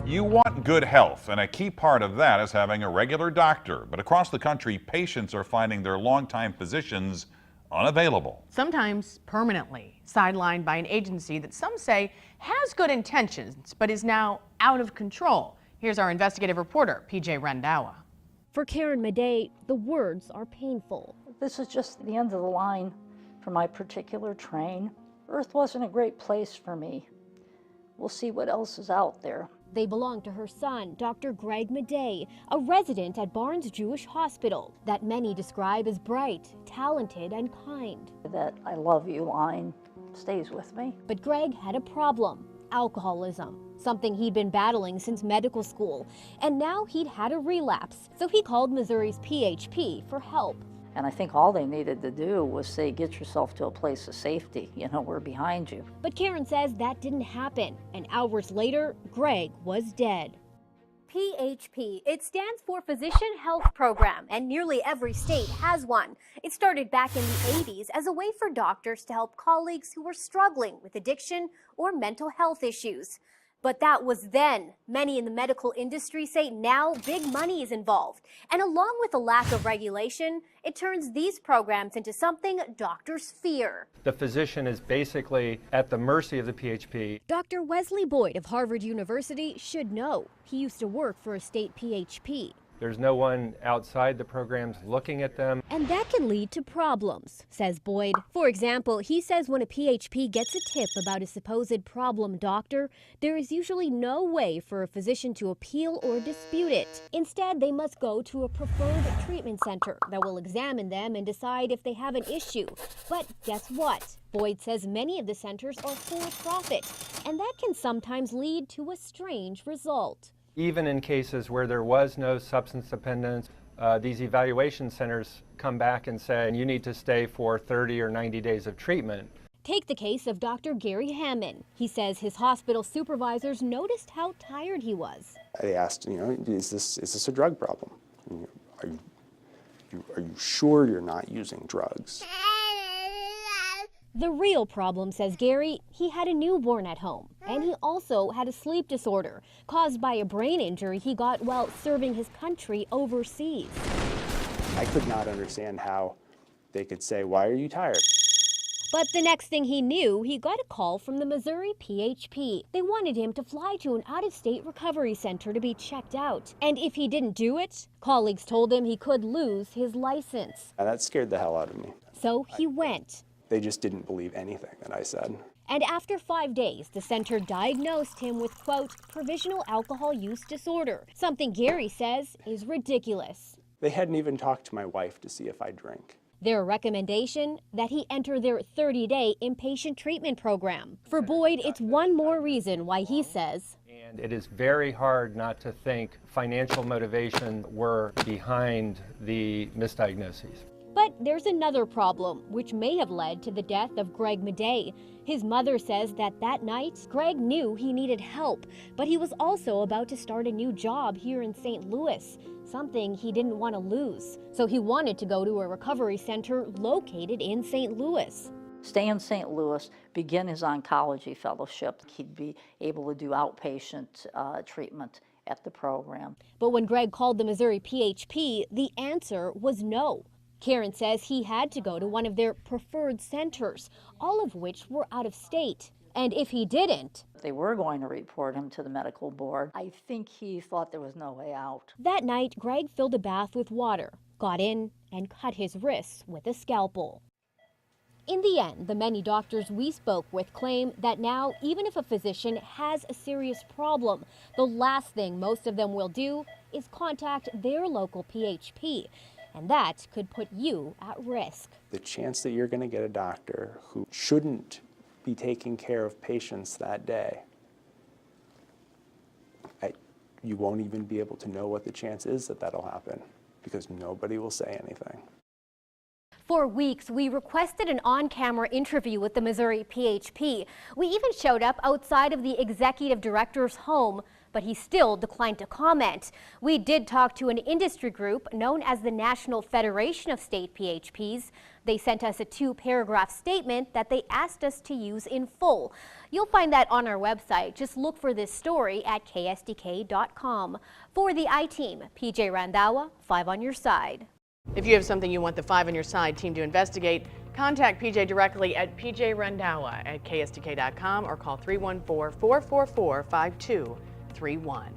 You want good health, and a key part of that is having a regular doctor. But across the country, patients are finding their longtime physicians unavailable. Sometimes permanently, sidelined by an agency that some say has good intentions, but is now out of control. Here's our investigative reporter, PJ Randhawa. For Karen Madej, the words are painful. This is just the end of the line for my particular train. Earth wasn't a great place for me. We'll see what else is out there. They belong to her son, Dr. Greg Madej, a resident at Barnes Jewish Hospital that many describe as bright, talented, and kind. That "I love you" line stays with me. But Greg had a problem: alcoholism, something he'd been battling since medical school. And now he'd had a relapse, so he called Missouri's PHP for help. And I think all they needed to do was say, get yourself to a place of safety. You know, we're behind you. But Karen says that didn't happen. And hours later, Greg was dead. PHP, it stands for Physician Health Program, and nearly every state has one. It started back in the 80s as a way for doctors to help colleagues who were struggling with addiction or mental health issues. But that was then. Many in the medical industry say now big money is involved. And along with the lack of regulation, it turns these programs into something doctors fear. The physician is basically at the mercy of the PHP. Dr. Wesley Boyd of Harvard University should know. He used to work for a state PHP. There's no one outside the programs looking at them. And that can lead to problems, says Boyd. For example, he says when a PHP gets a tip about a supposed problem doctor, there is usually no way for a physician to appeal or dispute it. Instead, they must go to a preferred treatment center that will examine them and decide if they have an issue. But guess what? Boyd says many of the centers are for profit, and that can sometimes lead to a strange result. Even in cases where there was no substance dependence, these evaluation centers come back and say, you need to stay for 30 or 90 days of treatment. Take the case of Dr. Gary Hammond. He says his hospital supervisors noticed how tired he was. They asked, is this a drug problem? Are you sure you're not using drugs? The real problem, says Gary, he had a newborn at home, and he also had a sleep disorder caused by a brain injury he got while serving his country overseas. I could not understand how they could say, "Why are you tired?" But the next thing he knew, he got a call from the Missouri PHP. They wanted him to fly to an out-of-state recovery center to be checked out. And if he didn't do it, colleagues told him he could lose his license. And that scared the hell out of me. So he went. They just didn't believe anything that I said. And after 5 days, the center diagnosed him with, quote, provisional alcohol use disorder, something Gary says is ridiculous. They hadn't even talked to my wife to see if I drink. Their recommendation, that he enter their 30-day inpatient treatment program. For Boyd, it's one more reason why he says, And it is very hard not to think financial motivation were behind the misdiagnoses. But there's another problem, which may have led to the death of Greg Madej. His mother says that night, Greg knew he needed help, but he was also about to start a new job here in St. Louis, something he didn't want to lose. So he wanted to go to a recovery center located in St. Louis. Stay in St. Louis, begin his oncology fellowship. He'd be able to do outpatient treatment at the program. But when Greg called the Missouri PHP, the answer was no. Karen says he had to go to one of their preferred centers, all of which were out of state. And if he didn't, they were going to report him to the medical board. I think he thought there was no way out. That night, Greg filled a bath with water, got in, and cut his wrists with a scalpel. In the end, the many doctors we spoke with claim that now, even if a physician has a serious problem, the last thing most of them will do is contact their local PHP. And that could put you at risk. The chance that you're going to get a doctor who shouldn't be taking care of patients that day, you won't even be able to know what the chance is that that'll happen because nobody will say anything. For weeks, we requested an on-camera interview with the Missouri PHP. We even showed up outside of the executive director's home, but he still declined to comment. We did talk to an industry group known as the National Federation of State PHPs. They sent us a 2-paragraph statement that they asked us to use in full. You'll find that on our website. Just look for this story at ksdk.com. For the I-Team, PJ Randhawa, 5 on your side. If you have something you want the 5 on your side team to investigate, contact PJ directly at PJ Randhawa at ksdk.com or call 314-444-5231.